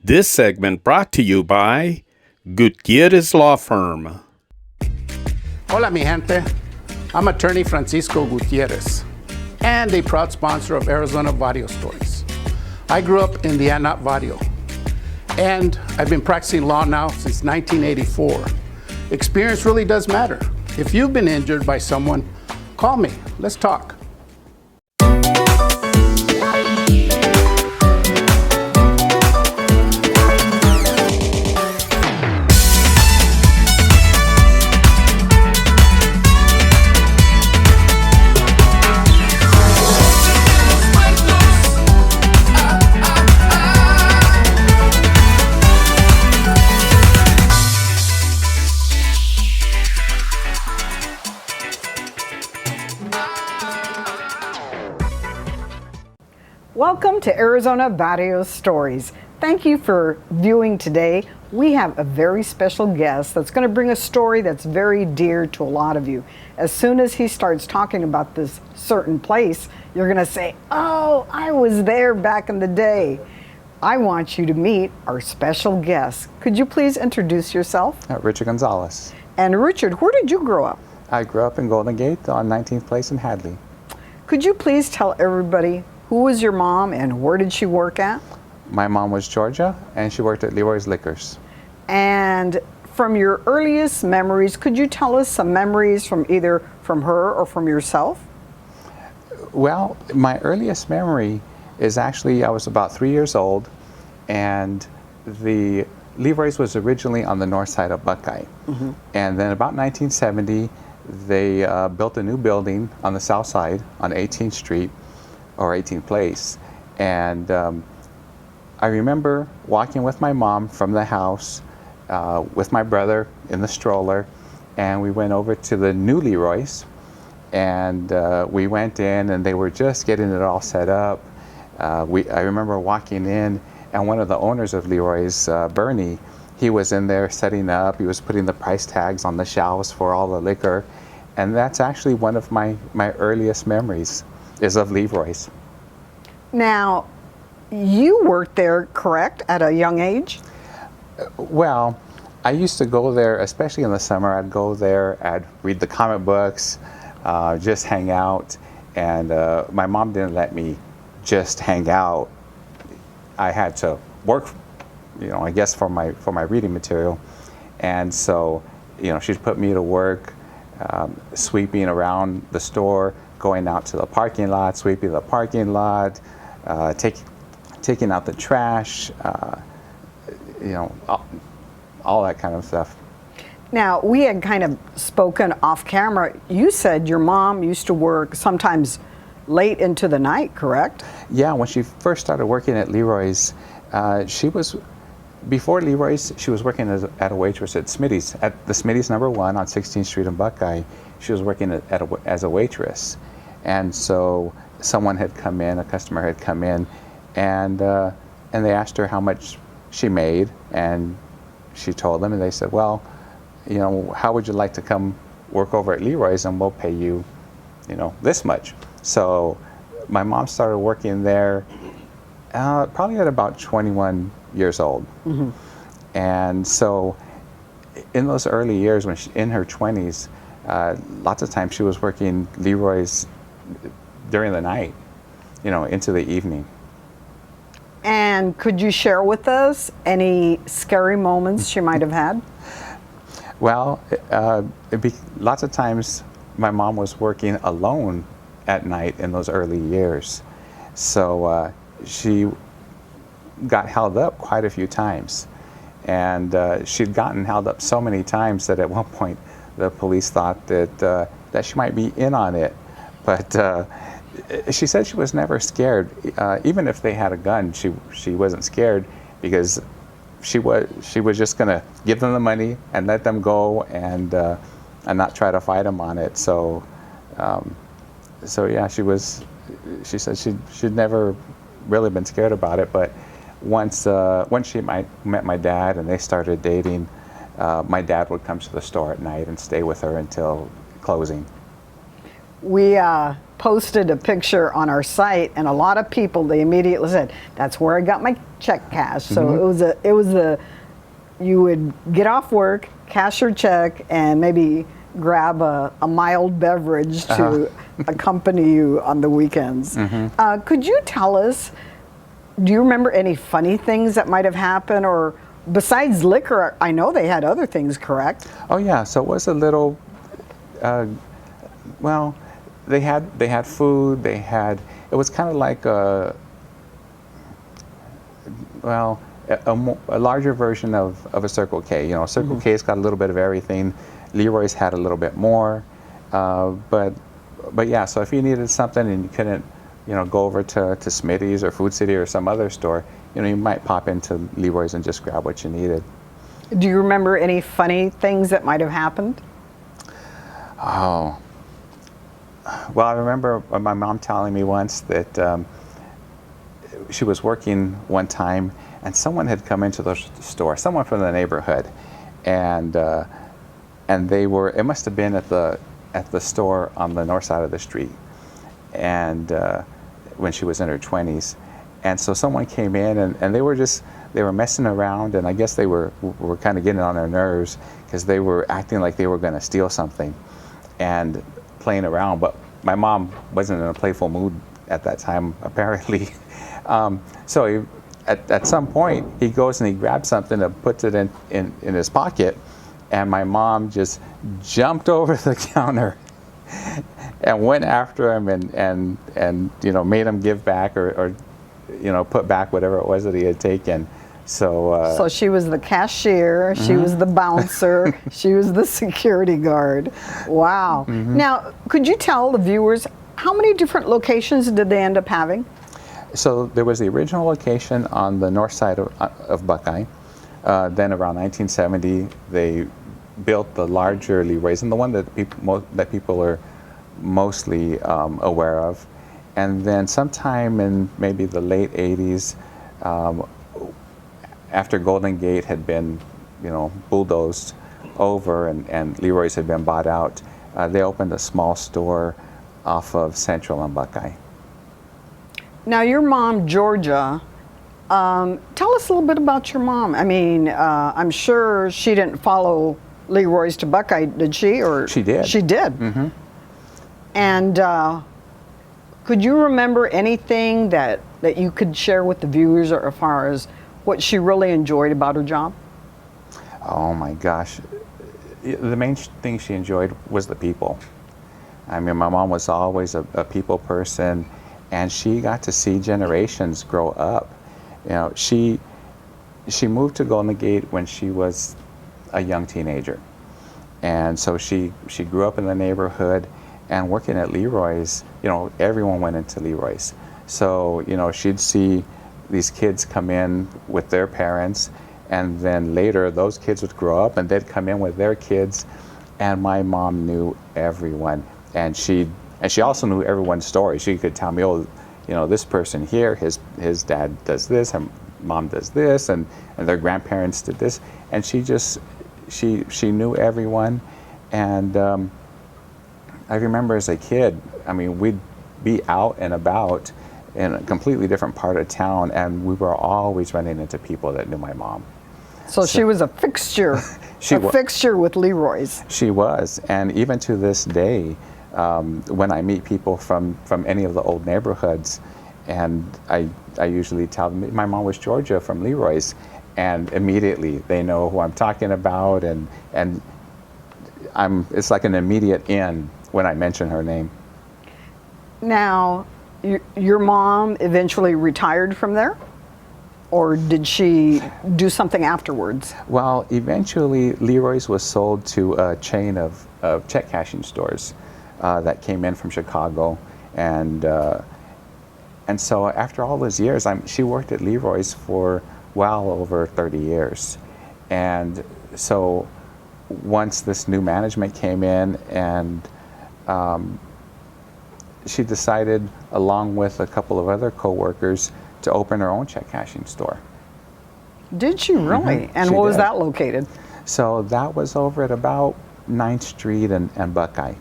This segment brought to you by Gutierrez Law Firm. Hola, mi gente. I'm attorney Francisco Gutierrez and a proud sponsor of Arizona Barrio Stories. I grew up in the Anat Barrio, and I've been practicing law now since 1984. Experience really does matter. If you've been injured by someone, call me. Let's talk. Welcome to Arizona Barrio Stories. Thank you for viewing today. We have a very special guest that's going to bring a story that's very dear to a lot of you. As soon as he starts talking about this certain place, you're going to say, oh, I was there back in the day. I want you to meet our special guest. Could you please introduce yourself? Richard Gonzales. And Richard, where did you grow up? I grew up in Golden Gate on 19th Place in Hadley. Could you please tell everybody who was your mom and where did she work at? My mom was Georgia, and she worked at Leroy's Liquors. And from your earliest memories, could you tell us some memories from either from her or from yourself? Well, my earliest memory is actually I was about 3 years old, and the Leroy's was originally on the north side of Buckeye. Mm-hmm. And then about 1970, they built a new building on the south side on 18th Street, or 18th Place, and I remember walking with my mom from the house with my brother in the stroller, and we went over to the new Leroy's, and we went in and they were just getting it all set up. I remember walking in, and one of the owners of Leroy's, Bernie, he was in there setting up, he was putting the price tags on the shelves for all the liquor, and that's actually one of my earliest memories is of Leroy's. Now, you worked there, correct, at a young age? Well, I used to go there, especially in the summer. I'd go there, I'd read the comic books, just hang out, and my mom didn't let me just hang out. I had to work, I guess for my reading material, and so, she'd put me to work, sweeping around the store, going out to the parking lot, sweeping the parking lot, taking out the trash, all that kind of stuff. Now, we had kind of spoken off camera. You said your mom used to work sometimes late into the night, correct? Yeah, when she first started working at Leroy's, before Leroy's, she was working at a waitress at Smitty's, at the Smitty's number 1 on 16th Street in Buckeye. She was working as a waitress. And so someone had come in, a customer had come in, and they asked her how much she made, and she told them, and they said, well, how would you like to come work over at Leroy's, and we'll pay you, this much. So my mom started working there probably at about 21 years old. Mm-hmm. And so in those early years, when in her 20s, lots of times she was working Leroy's during the night, into the evening. And could you share with us any scary moments she might have had? Well, lots of times my mom was working alone at night in those early years. So she got held up quite a few times. And she'd gotten held up so many times that at one point the police thought that she might be in on it. But she said she was never scared. Even if they had a gun, she wasn't scared because she was just going to give them the money and let them go and not try to fight them on it. So yeah, she said she'd never really been scared about it. But once she met my dad and they started dating, my dad would come to the store at night and stay with her until closing. we posted a picture on our site, and a lot of people, they immediately said, "That's where I got my check cashed." So it was a you would get off work, cash your check, and maybe grab a mild beverage to accompany you on the weekends. Could you tell us? Do you remember any funny things that might have happened, or besides liquor? I know they had other things, correct? Oh yeah, so it was a little. Well, they had food. They had. It was kind of like a larger version of a Circle K. You know, Circle K's got a little bit of everything. Leroy's had a little bit more, but yeah. So if you needed something and you couldn't, go over to Smitty's or Food City or some other store, you might pop into Leroy's and just grab what you needed. Do you remember any funny things that might have happened? Oh, well, I remember my mom telling me once that she was working one time and someone had come into the store, someone from the neighborhood, and they were, it must have been at the store on the north side of the street, and when she was in her 20s. And so someone came in and they were messing around, and I guess they were kind of getting on their nerves because they were acting like they were going to steal something and playing around. But my mom wasn't in a playful mood at that time, apparently. So at some point, he goes and he grabs something and puts it in his pocket, and my mom just jumped over the counter and went after him and made him give back or put back whatever it was that he had taken. So she was the cashier, she was the bouncer, she was the security guard. Wow. Now, could you tell the viewers how many different locations did they end up having? So there was the original location on the north side of Buckeye. Then around 1970, they built the larger Leroy's, and the one that people are mostly aware of. And then sometime in maybe the late 80s, after Golden Gate had been, bulldozed over and Leroy's had been bought out, they opened a small store off of Central and Buckeye. Now, your mom, Georgia, tell us a little bit about your mom. I mean, I'm sure she didn't follow Leroy's to Buckeye, did she? Or she did. She did. And could you remember anything that you could share with the viewers as far as what she really enjoyed about her job? Oh my gosh. The main thing she enjoyed was the people. I mean, my mom was always a people person, and she got to see generations grow up. She moved to Golden Gate when she was a young teenager. And so she grew up in the neighborhood, and working at Leroy's, everyone went into Leroy's. So, she'd see these kids come in with their parents, and then later those kids would grow up and they'd come in with their kids, and my mom knew everyone. And she also knew everyone's story. She could tell me, this person here, his dad does this, and mom does this, and their grandparents did this. And she knew everyone. And I remember as a kid, I mean, we'd be out and about in a completely different part of town, and we were always running into people that knew my mom. So she was a fixture, fixture with Leroy's. She was, and even to this day, when I meet people from any of the old neighborhoods, and I usually tell them, my mom was Georgia from Leroy's, and immediately they know who I'm talking about, and it's like an immediate in when I mention her name. Now, your mom eventually retired from there? Or did she do something afterwards? Well, eventually Leroy's was sold to a chain of check cashing stores that came in from Chicago. And so after all those years, she worked at Leroy's for well over 30 years. And so once this new management came in, and she decided, along with a couple of other co-workers, to open her own check cashing store. Did she really? And where was that located? So that was over at about 9th Street and Buckeye.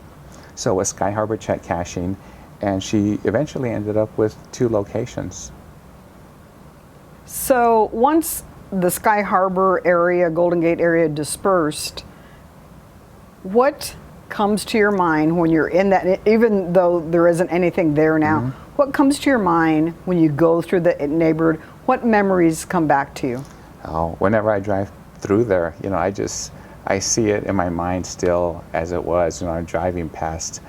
So it was Sky Harbor check cashing, and she eventually ended up with 2 locations. So once the Sky Harbor area, Golden Gate area dispersed, what comes to your mind when you're in that, even though there isn't anything there now, what comes to your mind when you go through the neighborhood? What memories come back to you? Oh, whenever I drive through there, you know, I see it in my mind still as it was. You know, I'm driving past,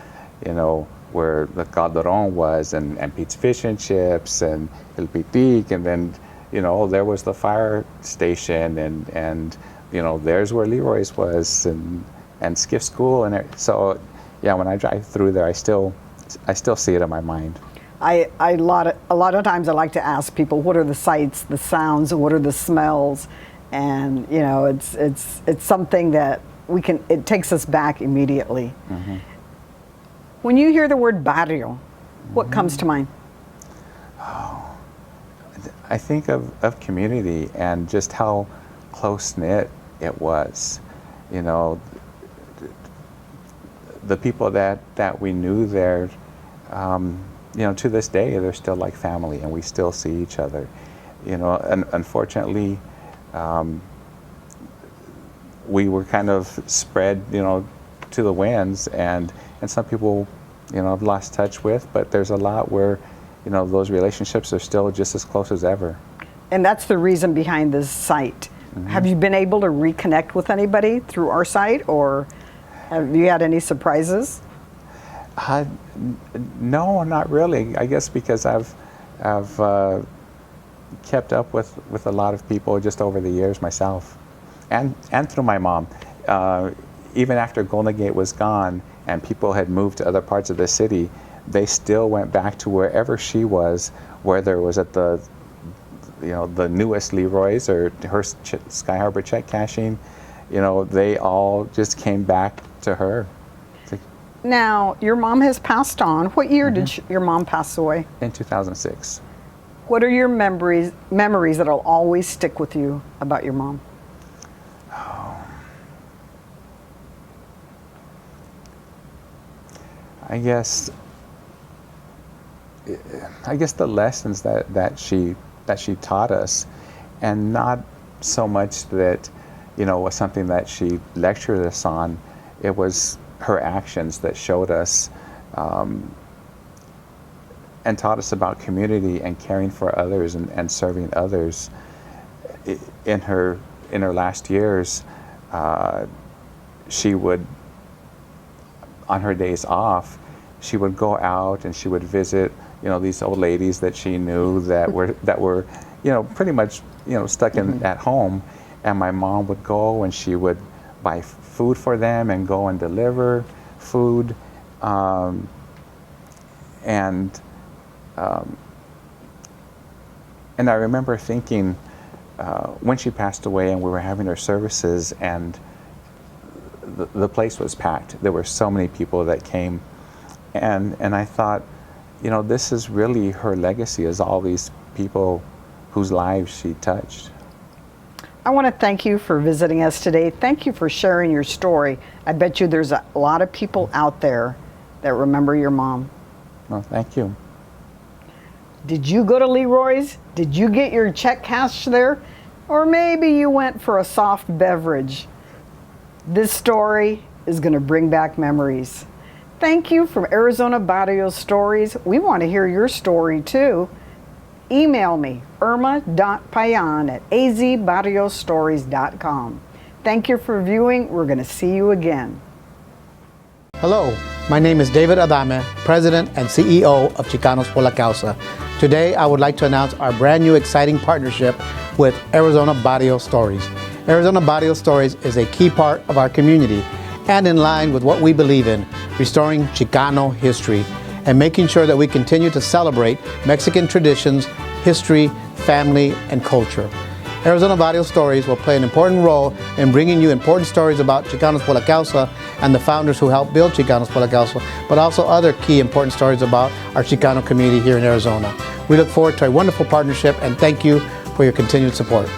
you know, where the Calderon was, and Pete's Fish and Chips, and El Pitic, and then, you know, there was the fire station, and you know, there's where Leroy's was, and Skiff School, and so, yeah, when I drive through there, I still see it in my mind. A lot of times I like to ask people, what are the sights, the sounds, what are the smells, and you know, it's something that it takes us back immediately. When you hear the word barrio, what comes to mind? Oh, I think of community and just how close-knit it was. You know, the people that we knew there, you know, to this day, they're still like family, and we still see each other. You know, and unfortunately, we were kind of spread, you know, to the winds, and some people, you know, I've lost touch with, but there's a lot where, you know, those relationships are still just as close as ever. And that's the reason behind this site. Have you been able to reconnect with anybody through our site, or have you had any surprises? No, not really. I guess because I've kept up with a lot of people just over the years myself, and through my mom. Even after Golden Gate was gone and people had moved to other parts of the city, they still went back to wherever she was, whether it was at the, you know, the newest Leroy's or her Sky Harbor check cashing. You know, they all just came back to her. Now, your mom has passed on. What year did your mom pass away? In 2006. What are your memories that'll always stick with you about your mom? I guess the lessons that she taught us, and not so much that, you know, was something that she lectured us on. It was her actions that showed us and taught us about community and caring for others and serving others. In her last years, she would, on her days off, she would go out and she would visit, you know, these old ladies that she knew that were, you know, pretty much, you know, stuck in at home, and my mom would go and she would buy food for them and go and deliver food, and I remember thinking when she passed away and we were having her services, and the place was packed. There were so many people that came, and I thought, you know, this is really her legacy, is all these people whose lives she touched. I want to thank you for visiting us today. Thank you for sharing your story. I bet you there's a lot of people out there that remember your mom. Well, thank you. Did you go to Leroy's? Did you get your check cashed there? Or maybe you went for a soft beverage. This story is going to bring back memories. Thank you from Arizona Barrio Stories. We want to hear your story too. Email me, irma.payan@azbarriostories.com. Thank you for viewing. We're going to see you again. Hello, my name is David Adame, President and CEO of Chicanos por la Causa. Today, I would like to announce our brand new exciting partnership with Arizona Barrio Stories. Arizona Barrio Stories is a key part of our community and in line with what we believe in, restoring Chicano history and making sure that we continue to celebrate Mexican traditions, history, family, and culture. Arizona Barrio Stories will play an important role in bringing you important stories about Chicanos por la Causa and the founders who helped build Chicanos por la Causa, but also other key important stories about our Chicano community here in Arizona. We look forward to a wonderful partnership, and thank you for your continued support.